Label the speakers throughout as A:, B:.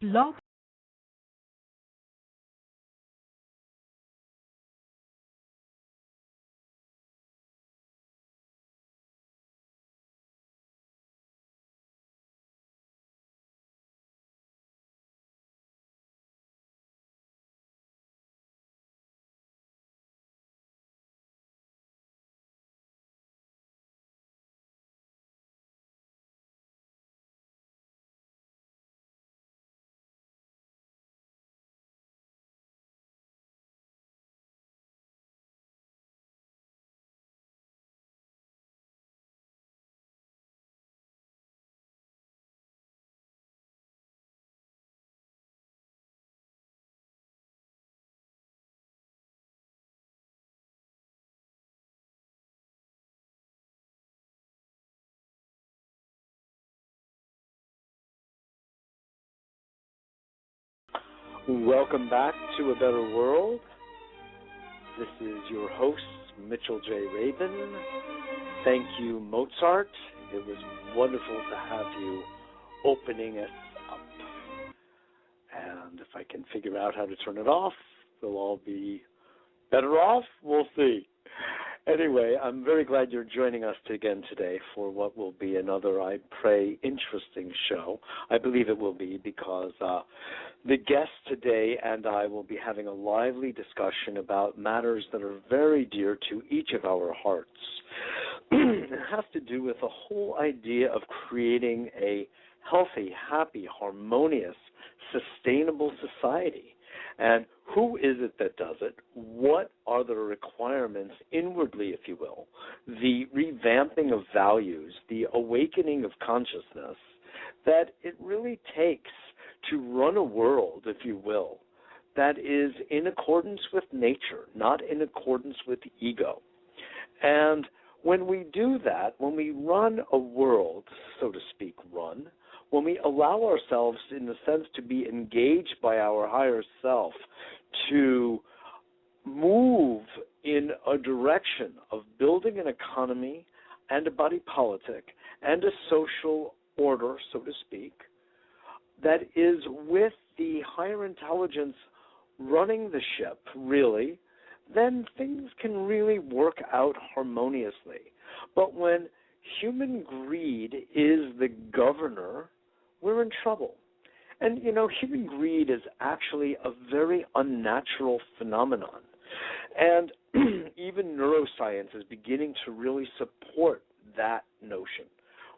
A: Blog.
B: Welcome back to A Better World. This is your host, Mitchell J. Rabin. Thank you, Mozart. It was wonderful to have you opening us up. And if I can figure out how to turn it off, we'll all be better off. We'll see. Anyway, I'm very glad you're joining us again today for what will be another, I pray, interesting show. I believe it will be because the guest today and I will be having a lively discussion about matters that are very dear to each of our hearts. It has to do with the whole idea of creating a healthy, happy, harmonious, sustainable society. And who is it that does it? What are the requirements inwardly, if you will? The revamping of values, the awakening of consciousness that it really takes to run a world, if you will, that is in accordance with nature, not in accordance with ego. And when we do that, when we run a world, so to speak, when we allow ourselves, in the sense, to be engaged by our higher self, to move in a direction of building an economy and a body politic and a social order, so to speak, that is with the higher intelligence running the ship, really, then things can really work out harmoniously. But when human greed is the governor, we're in trouble. And, human greed is actually a very unnatural phenomenon. And even neuroscience is beginning to really support that notion.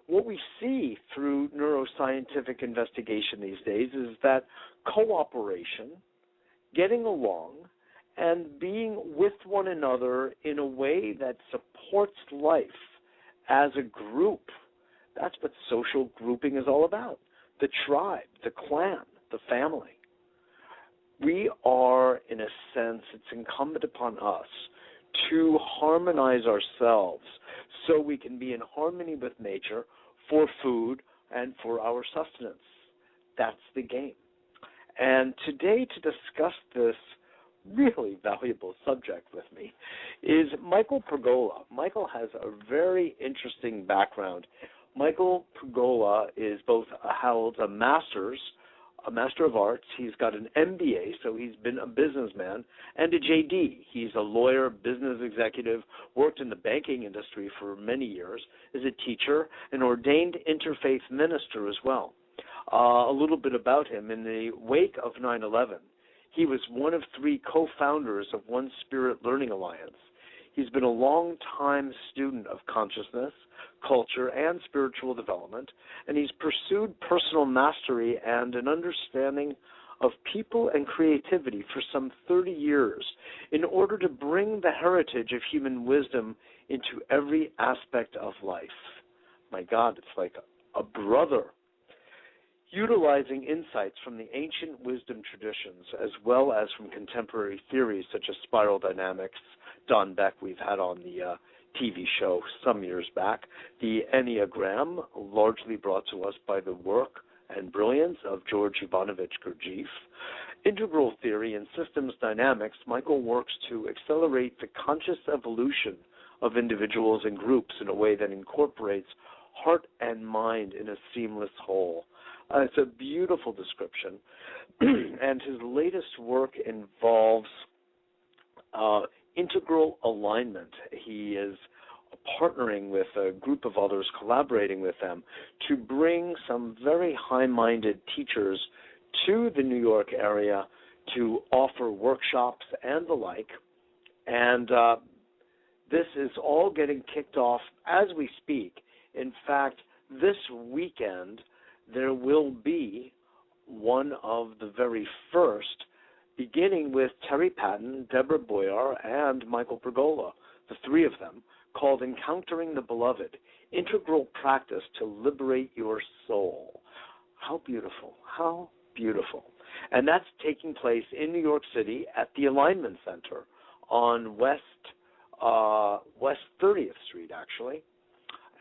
B: What we see through neuroscientific investigation these days is that cooperation, getting along, and being with one another in a way that supports life as a group, that's what social grouping is all about. The tribe, the clan, the family. We are, in a sense, it's incumbent upon us to harmonize ourselves so we can be in harmony with nature for food and for our sustenance. That's the game. And today, to discuss this really valuable subject with me is Michael Pergola. Michael has a very interesting background. Michael Pergola is both holds a Master of Arts. He's got an MBA, so he's been a businessman, and a JD. He's a lawyer, business executive, worked in the banking industry for many years, is a teacher, an ordained interfaith minister as well. A little bit about him. In the wake of 9/11, he was one of 3 co-founders of One Spirit Learning Alliance. He's been a long-time student of consciousness, culture, and spiritual development, and he's pursued personal mastery and an understanding of people and creativity for some 30 years in order to bring the heritage of human wisdom into every aspect of life. My God, it's like a brother. Utilizing insights from the ancient wisdom traditions as well as from contemporary theories such as spiral dynamics, Don Beck we've had on the TV show some years back, the Enneagram, largely brought to us by the work and brilliance of George Ivanovich Gurdjieff, integral theory and systems dynamics. Michael works to accelerate the conscious evolution of individuals and groups in a way that incorporates heart and mind in a seamless whole. It's a beautiful description. And his latest work involves integral alignment. He is partnering with a group of others, collaborating with them to bring some very high-minded teachers to the New York area to offer workshops and the like. And this is all getting kicked off as we speak. In fact, this weekend there will be one of the very first, beginning with Terry Patton, Deborah Boyer, and Michael Pergola, the three of them, called Encountering the Beloved, Integral Practice to Liberate Your Soul. How beautiful, how beautiful. And that's taking place in New York City at the Alignment Center on West 30th Street, actually.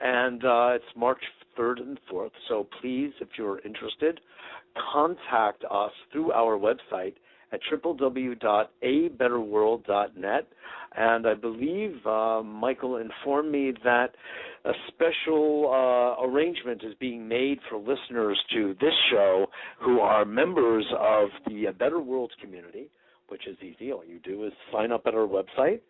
B: And it's March 3rd and 4th, so please, if you're interested, contact us through our website at www.abetterworld.net. And I believe Michael informed me that a special arrangement is being made for listeners to this show who are members of the Better World community, which is easy. All you do is sign up at our website,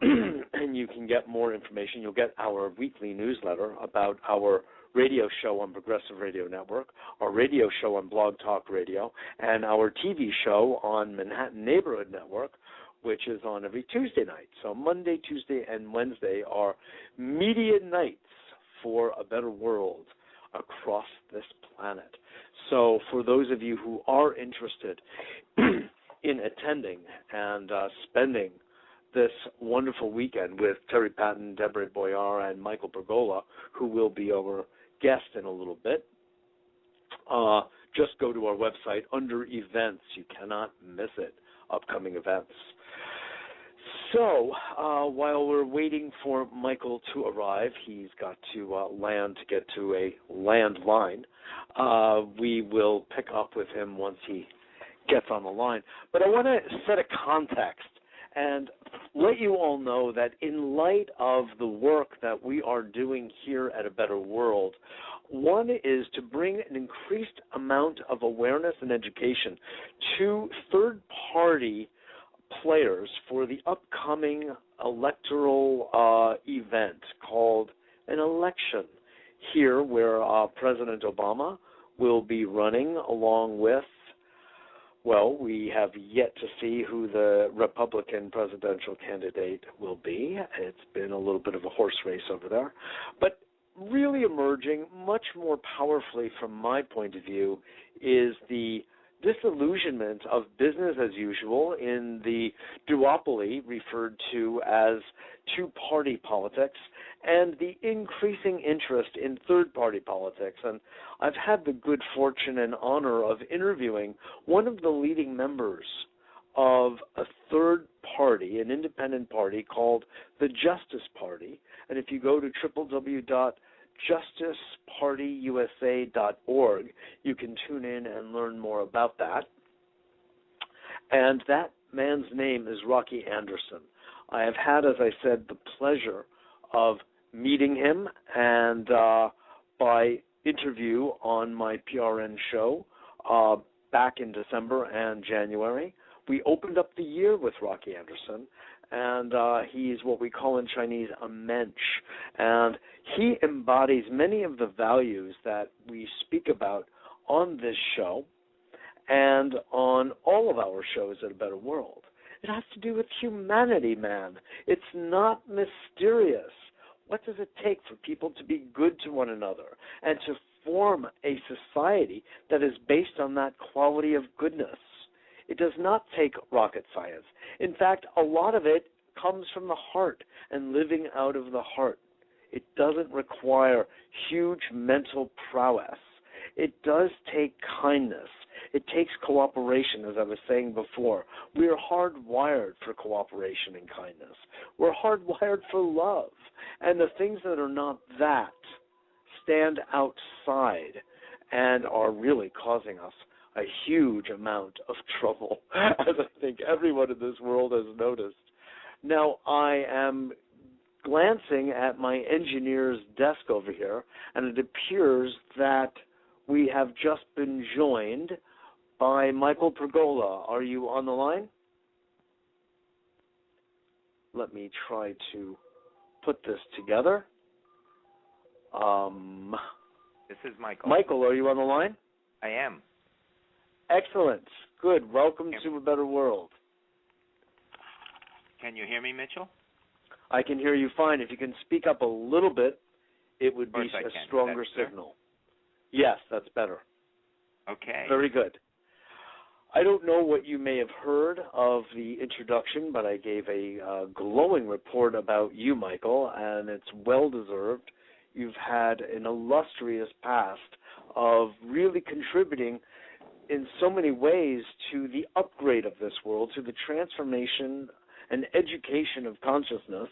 B: and you can get more information. You'll get our weekly newsletter about our radio show on Progressive Radio Network, our radio show on Blog Talk Radio, and our TV show on Manhattan Neighborhood Network, which is on every Tuesday night. So Monday, Tuesday, and Wednesday are media nights for a better world across this planet. So for those of you who are interested in attending and spending this wonderful weekend with Terry Patton, Deborah Boyer, and Michael Pergola, who will be our guest in a little bit, just go to our website under events. You cannot miss it, upcoming events. So while we're waiting for Michael to arrive, he's got to land to get to a landline. We will pick up with him once he gets on the line. But I want to set a context and let you all know that in light of the work that we are doing here at A Better World, one is to bring an increased amount of awareness and education to third-party players for the upcoming electoral event called an election here, where President Obama will be running along with, well, we have yet to see who the Republican presidential candidate will be. It's been a little bit of a horse race over there. But really emerging much more powerfully from my point of view is the disillusionment of business as usual in the duopoly referred to as two-party politics and the increasing interest in third-party politics. And I've had the good fortune and honor of interviewing one of the leading members of a third party, an independent party called the Justice Party. And if you go to www.justicepartyusa.org, you can tune in and learn more about that. And that man's name is Rocky Anderson. I have had, as I said, the pleasure of meeting him, and by interview on my PRN show back in December and January. We opened up the year with Rocky Anderson, and he's what we call in Chinese a mensch, and he embodies many of the values that we speak about on this show and on all of our shows at A Better World. It has to do with humanity, man. It's not mysterious. What does it take for people to be good to one another and to form a society that is based on that quality of goodness? It does not take rocket science. In fact, a lot of it comes from the heart and living out of the heart. It doesn't require huge mental prowess. It does take kindness. It takes cooperation, as I was saying before. We are hardwired for cooperation and kindness. We're hardwired for love. And the things that are not that stand outside and are really causing us a huge amount of trouble, as I think everyone in this world has noticed. Now, I am glancing at my engineer's desk over here, and it appears that we have just been joined by Michael Pergola. Are you on the line? Let me try to put this together.
A: This is Michael.
B: Michael, are you on the line?
A: I am.
B: Excellent. Good. Welcome to A Better World.
A: Can you hear me, Mitchell?
B: I can hear you fine. If you can speak up a little bit, it would be a stronger signal. Yes, that's better.
A: Okay.
B: Very good. I don't know what you may have heard of the introduction, but I gave a glowing report about you, Michael, and it's well-deserved. You've had an illustrious past of really contributing in so many ways to the upgrade of this world, to the transformation and education of consciousness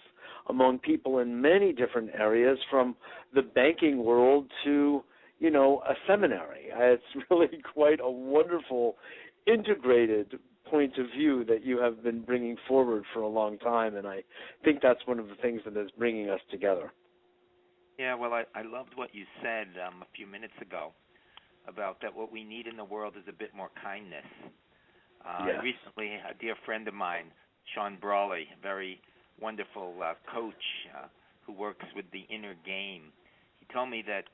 B: among people in many different areas, from the banking world to, a seminary. It's really quite a wonderful integrated point of view that you have been bringing forward for a long time, and I think that's one of the things that is bringing us together.
A: Yeah, well, I loved what you said a few minutes ago about that what we need in the world is a bit more kindness.
B: Yes.
A: Recently, a dear friend of mine, Sean Brawley, a very wonderful coach who works with the inner game, he told me that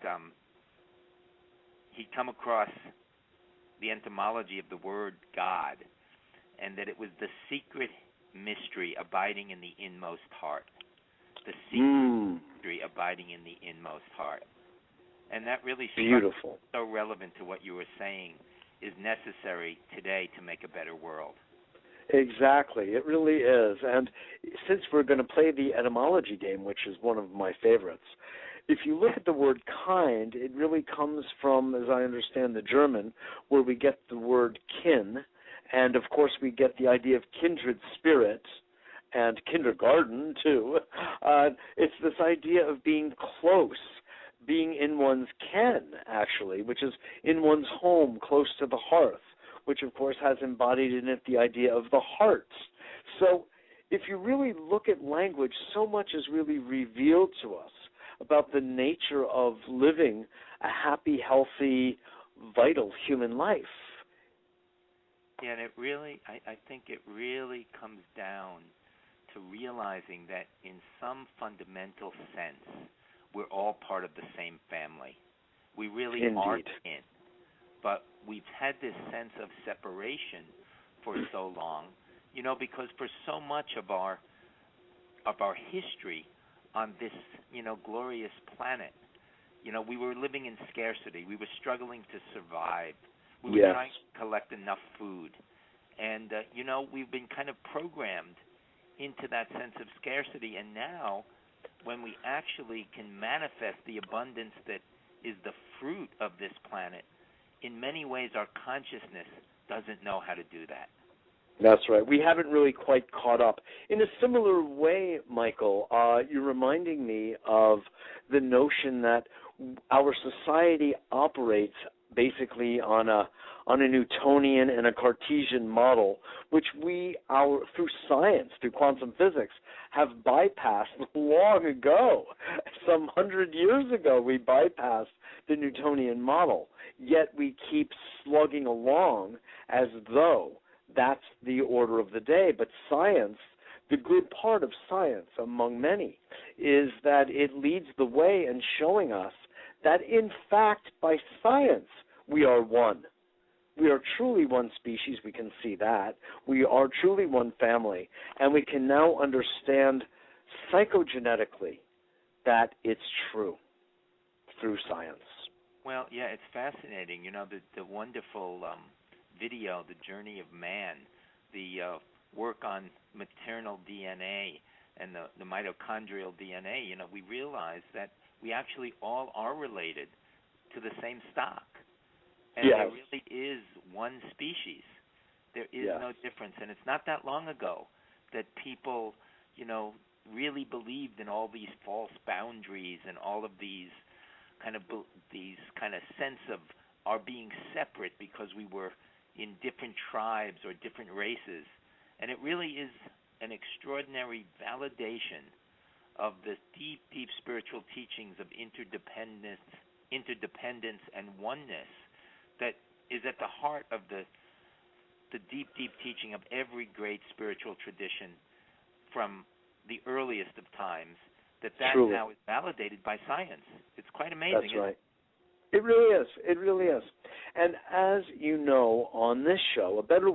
A: he'd come across the etymology of the word God, and that it was the secret mystery abiding in the inmost heart. The secret mystery abiding in the inmost heart. And that really
B: beautiful.
A: So relevant to what you were saying is necessary today to make a better world.
B: Exactly. It really is. And since we're going to play the etymology game, which is one of my favorites, if you look at the word kind, it really comes from, as I understand, the German, where we get the word kin, and of course we get the idea of kindred spirit, and kindergarten, too. It's this idea of being close, being in one's ken, actually, which is in one's home, close to the hearth, which, of course, has embodied in it the idea of the heart. So if you really look at language, so much is really revealed to us about the nature of living a happy, healthy, vital human life.
A: Yeah, and it really, I think it really comes down to realizing that in some fundamental sense, we're all part of the same family. We really are kin. But we've had this sense of separation for so long, because for so much of our history on this, glorious planet, we were living in scarcity. We were struggling to survive. We were trying to collect enough food. And, we've been kind of programmed into that sense of scarcity. And now, when we actually can manifest the abundance that is the fruit of this planet, in many ways our consciousness doesn't know how to do that.
B: That's right. We haven't really quite caught up. In a similar way, Michael, you're reminding me of the notion that our society operates basically on a Newtonian and a Cartesian model, which we, through science, through quantum physics, have bypassed long ago. Some 100 years ago, we bypassed the Newtonian model. Yet we keep slugging along as though that's the order of the day. But science, the good part of science, among many, is that it leads the way in showing us that, in fact, by science, we are one. We are truly one species. We can see that. We are truly one family. And we can now understand psychogenetically that it's true through science.
A: Well, yeah, it's fascinating. The wonderful video, The Journey of Man, the work on maternal DNA and the mitochondrial DNA, we realize that we actually all are related to the same stock. And there really is one species. There is no difference. And it's not that long ago that people, really believed in all these false boundaries and all of these kind of sense of our being separate because we were in different tribes or different races. And it really is an extraordinary validation of the deep, deep spiritual teachings of interdependence interdependence and oneness that is at the heart of the deep, deep teaching of every great spiritual tradition from the earliest of times, that
B: Truly.
A: now is validated by science. It's quite amazing.
B: That's right. It really is. It really is. And as you know, on this show, A Better